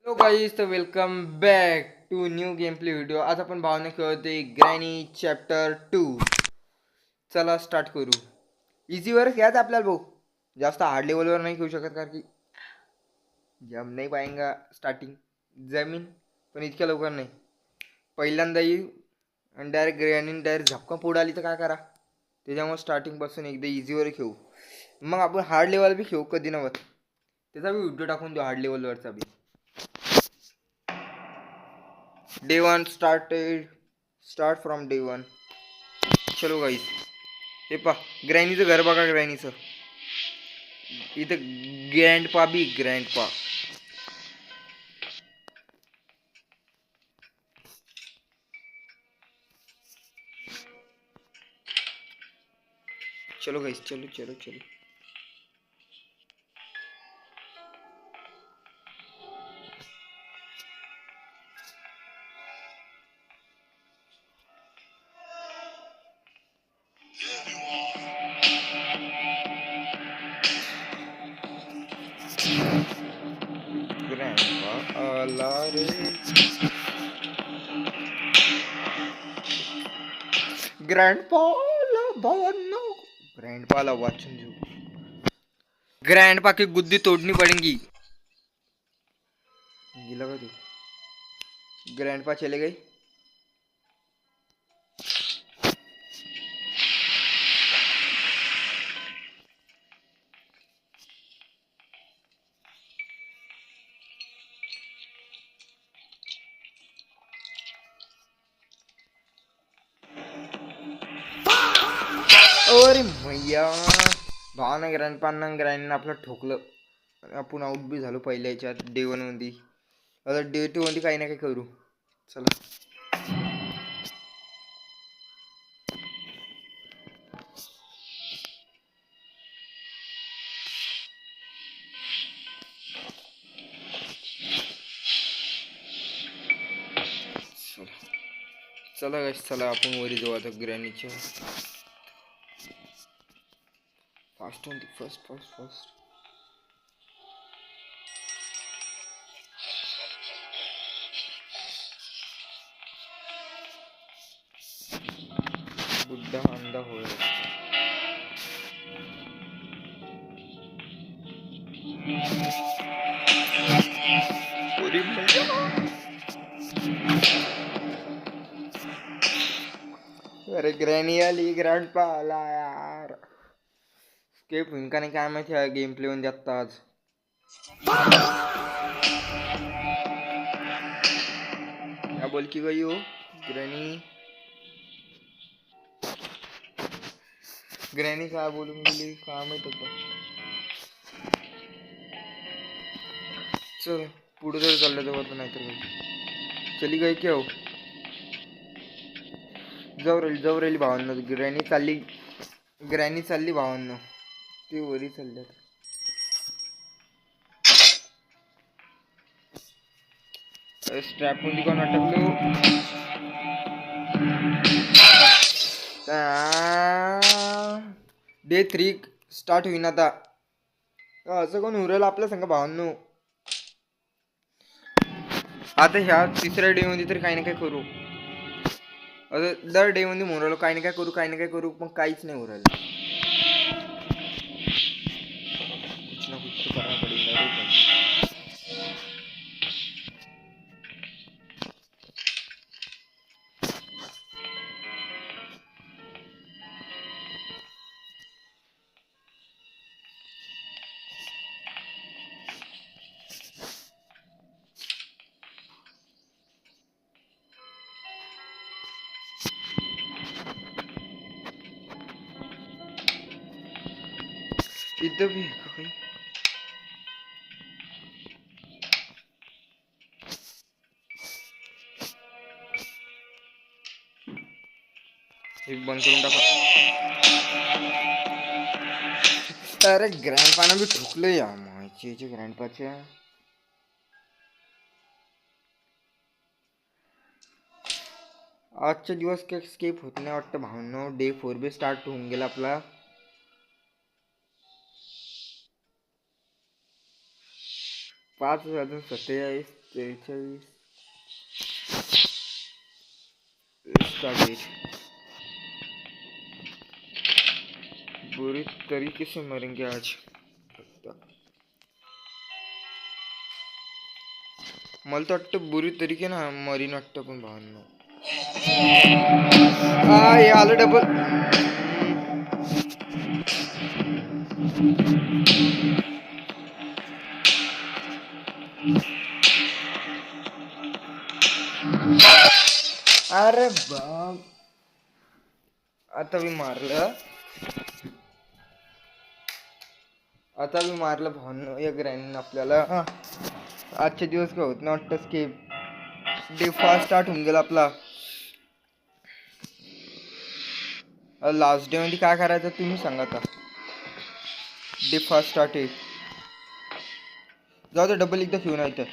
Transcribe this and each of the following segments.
Hello guys, तर welcome back to new game play video. आज आपण भावना खेळतोय ग्रॅनी चॅप्टर 2. चला स्टार्ट करू. इझीवर घ्याच आपल्याला भाऊ, जास्त हार्ड लेवलवर नाही खेळू शकत कारण की जम नाही पाएंगा स्टार्टिंग जमीन, पण इतक्या लवकर नाही. पहिल्यांदा येऊ आणि डायरेक्ट ग्रॅनी डायरेक्ट झपका पुढे आली तर काय करा. त्याच्यामुळे स्टार्टिंगपासून एकदा इझीवर खेळू, मग आपण हार्ड लेवल बी खेळू कधी नव्हत. त्याचा बी व्हिडिओ टाकून देऊ हार्ड लेवलवरचा बी. Day 1 start from day 1. चलो गाईस, हे पा ग्रॅनीचं घर बघा. ग्रॅनीचं इथं ग्रँडपा बी ग्रँडपा. चलो गाईस, चलो चलो चलो. ग्रँडपा आला रे. ग्रँडपाला भावांनो, ग्रँडपाला वाचून घेऊ. ग्रँडपा की गुद्दी तोडनी पडेगी. गिला का तू? ग्रँडपा चले गए. अरे मैया, भावानं ग्रँडपानं ग्रँडनं आपलं ठोकलं. आपण आऊट बी झालो पहिल्या याच्यात डे 1 मध्ये. आता डे 2 मध्ये काही ना काही करू. चला चला गाइस, चला आपण वरी जाऊ आता ग्रॅनीच्या. Fast on the fast. बुड्ढा अंडा होय. अरे ग्रॅनी आली, ग्रँडपा आला यार. स्केप होईन का नाही काय माहिती आहे गेम प्ले मध्ये आत्ता. आज क्या बोल की गई हो ग्रॅनी? ग्रॅनी काय बोलून गेली काय माहित होतं. चल पुढे जर चाललं तर नाहीतर चली गई क्या हो. जाऊ राहिली भावांनो. ग्रॅनी चालली भावांनो. ती वरी चालल्यात. स्ट्रॅप मध्ये कोण अटकलो. डे 3 स्टार्ट होईन आता. असं कोण उरेल आपल्या संग भावांनो. आता ह्या तिसऱ्या डे मध्ये तर काही ना काही करू. दर डे मध्ये म्हणून काही ना काय करू पण काहीच नाही उरायला. कुछ ना कुछ तो करना पड़ेगा रे भाई. इधर भी है कोई. एक बंद करून टाका. अरे ग्रँडपानं बी ठोकलं या माहिती ग्रँडपाच्या. आजचा दिवस काही स्केप होत नाही वाटतं भावनो. डे 4 बी स्टार्ट होऊन गेला आपला. पाच 5,047. 43 इसका डेट बुरी तरीके से मरेंगे आज. मला तर वाटतं बुरी तरीके ना मरीन वाटतं पण भावांनो. हे आलं डबल. अरे बाप, आता मी मारलं. भावनो या ग्रँड आपल्याला. आजचे दिवस काय होत ना वाटतं स्केप डे फास्ट स्टार्ट होऊन गेला आपला. लास्ट डे मध्ये काय करायचं तुम्ही सांगा आता. डे फास्ट स्टार्ट आहे. जाऊ दे डबल एकदा घेऊन आहे तर.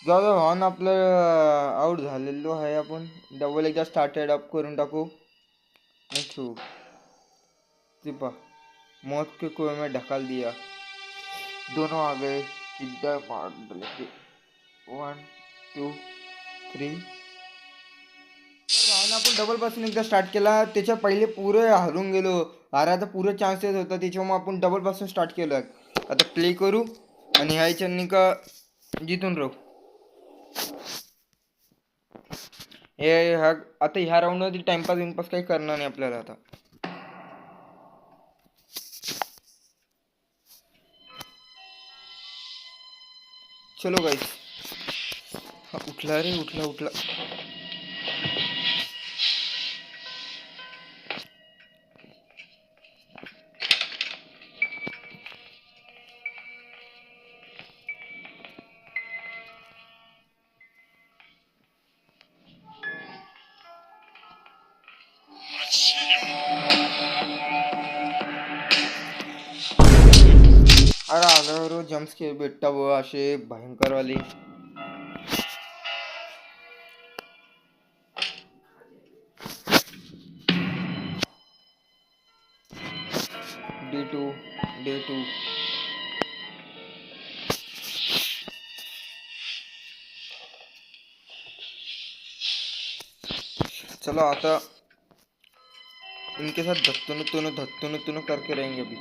जाऊ दे भावानं, आपलं आउट झालेलो आहे. आपण डबल एकदा स्टार्टेड अप करून टाकू. पा मौत के कुएं में ढकाल दिया. दोनों आ गए. इधर मार डाले. 1 2 3. आपण डबल पासून एकदा स्टार्ट केला. त्याच्या पहिले पुरे हरून गेलो. हाराचा पुरे चान्सेस होता, त्याच्यामुळे आपण डबल पासून स्टार्ट केलं. आता प्ले करू आणि ह्याच्यानी का जिथून राहू. आता ह्या राऊंड मध्ये टाइमपास काही करणार नाही आपल्याला आता. चलो गाइस. उठला रे, उठला. अरे आल्यावर जम्प स्केअर भेटता व असे भयंकरवाले. Day to. चलो आता इनके साथ धत्तुन करके रहेंगे अभी.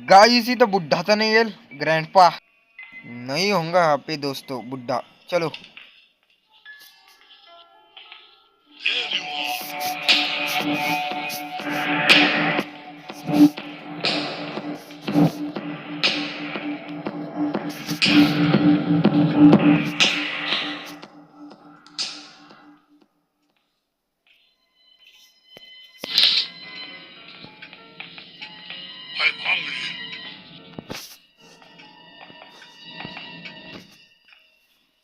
गाइस, तो बुढ़ा तो नहीं है ग्रैंडपा. नहीं होगा यहाँ पे दोस्तों बुढ़ा. चलो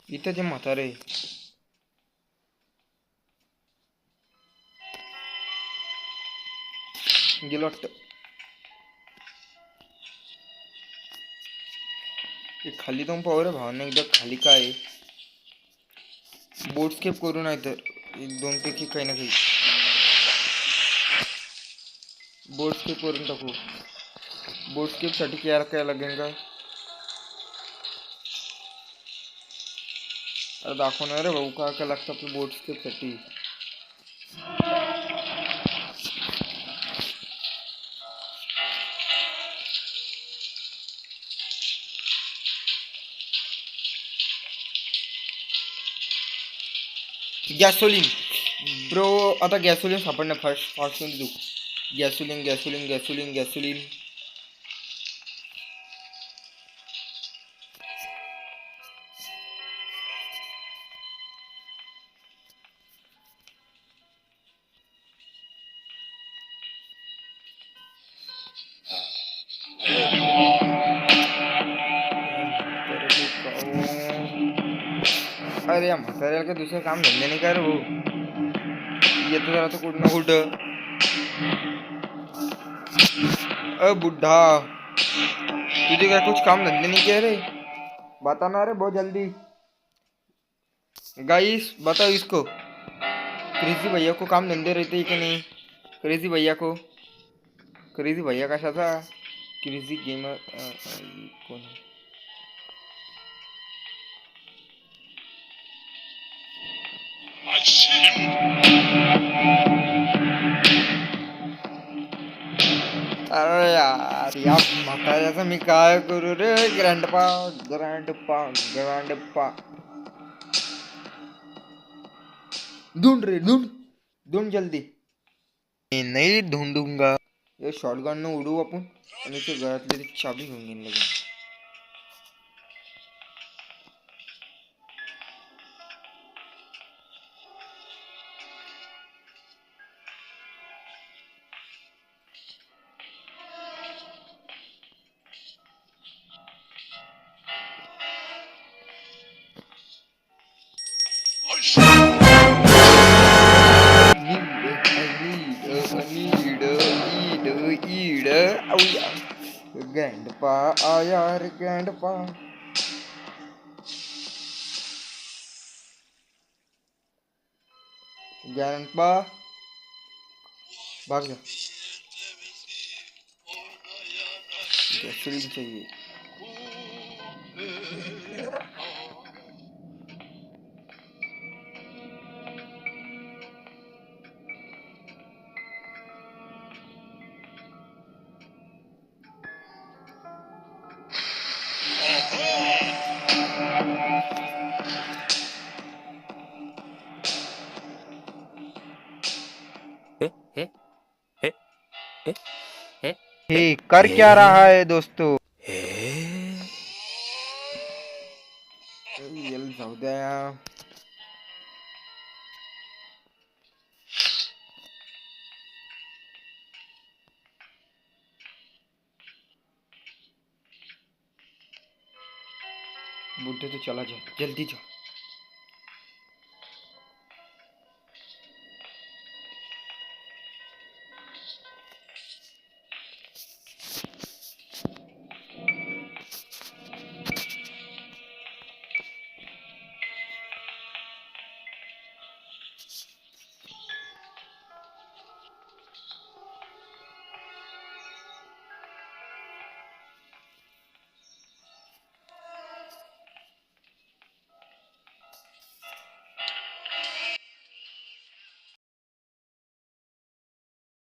इथं ते म्हातारे गेलो वाटतं. खाली जाऊन पाहू रे भावांना एकदा खाली काय आहे. बोट स्केप करू, नाही तर 2 पैकी काही ना काही बोट स्केप करून टाकू. बोट स्केप साठी काय लागेल का दाखवणार रे भाऊ. काय लागतं आपलं बोट स्केप साठी. गॅसोलिन ब्रो. आता गॅसोलिन सापडणं फास्ट फास्ट देऊ. गॅसोलिन गॅसोलिन गॅसोलिन गॅसोलिन. अरे या म्हाताऱ्याला काय दुसरं काम धंदे नाही काय रे भाऊ. येतो जरा कुठं ना कुठं. बुड्ढा तुझे क्या कुछ काम धंधे नहीं किए रे. बताना रे बहुत जल्दी. गाइस बताओ इसको क्रेजी भैया को काम धंधे रहते ही कि नहीं. क्रेजी भैया को. क्रेजी भैया कशाचा. क्रेजी गेमर कोण. अरे यार या म्हाताऱ्याचं मी काय करू रे. Grandpa grandpa grandpa. ढूंढ रे ढूंढ. ढूंढ जल्दी. मी नाही ढूंढूंगा. हे शॉटगन न उडू आपण आणि ते घरातली चाबी घेऊन घेऊन लगेच. ग्रँडपा आया रे ग्रँडपा. ग्रँडपा भाग जा. गैसोलीन चाहिए. हे कर क्या रहा है दोस्तों. जाऊ द्या. बुढ़े तो चला जा जल्दी जा.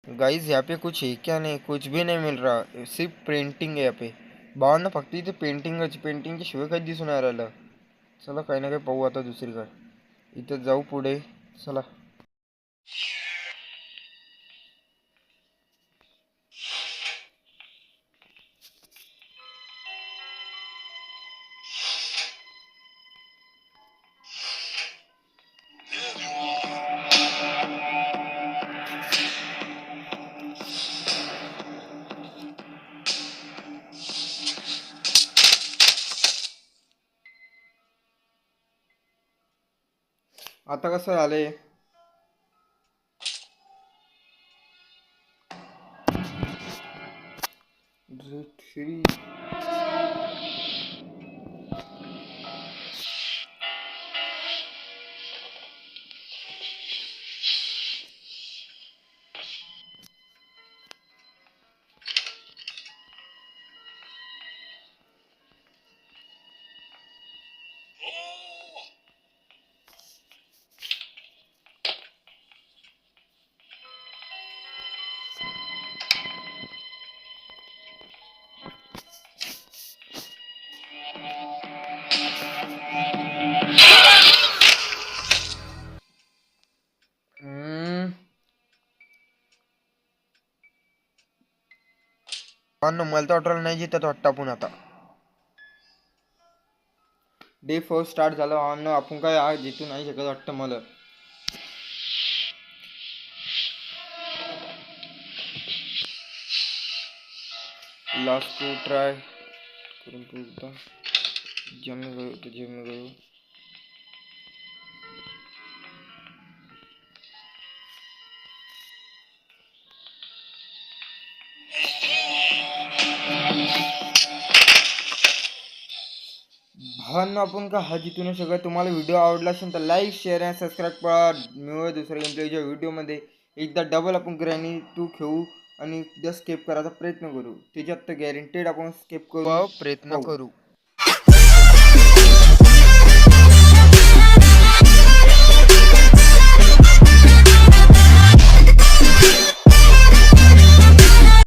गाइस यहाँ पे कुछ है क्या. नहीं कुछ भी नहीं मिल रहा. सिर्फ प्रिंटिंग है यहाँ पे. भावांना फक्त इथे पेंटिंगच्या शिवाय काही दिसून नाही राहिलं. चला काही ना काही पाहू आता दुसरीकडे. इथं जाऊ पुढे. चला. आता कसं झालंय. थ्री मला तर वाटलं नाही जिथं वाटतं आपण आता डे 4 स्टार्ट झालं ऑन आपण काय आज जितू नाही शकत वाटतं मला लास्ट टू ट्राय करून पुढता जेम गयो भावांनो आपण का हा जितू नाही शकत तुम्हाला व्हिडिओ आवडला असेल तर लाईक शेअर आणि सबस्क्राईब करा मिळूया दुसऱ्या गेमप्लेच्या व्हिडिओमध्ये एकदा डबल आपण ग्रॅनी 2 खेळू आणि एकदा स्केप करायचा प्रयत्न करू त्याच्यात तर गॅरंटेड आपण स्केप करू प्रयत्न करू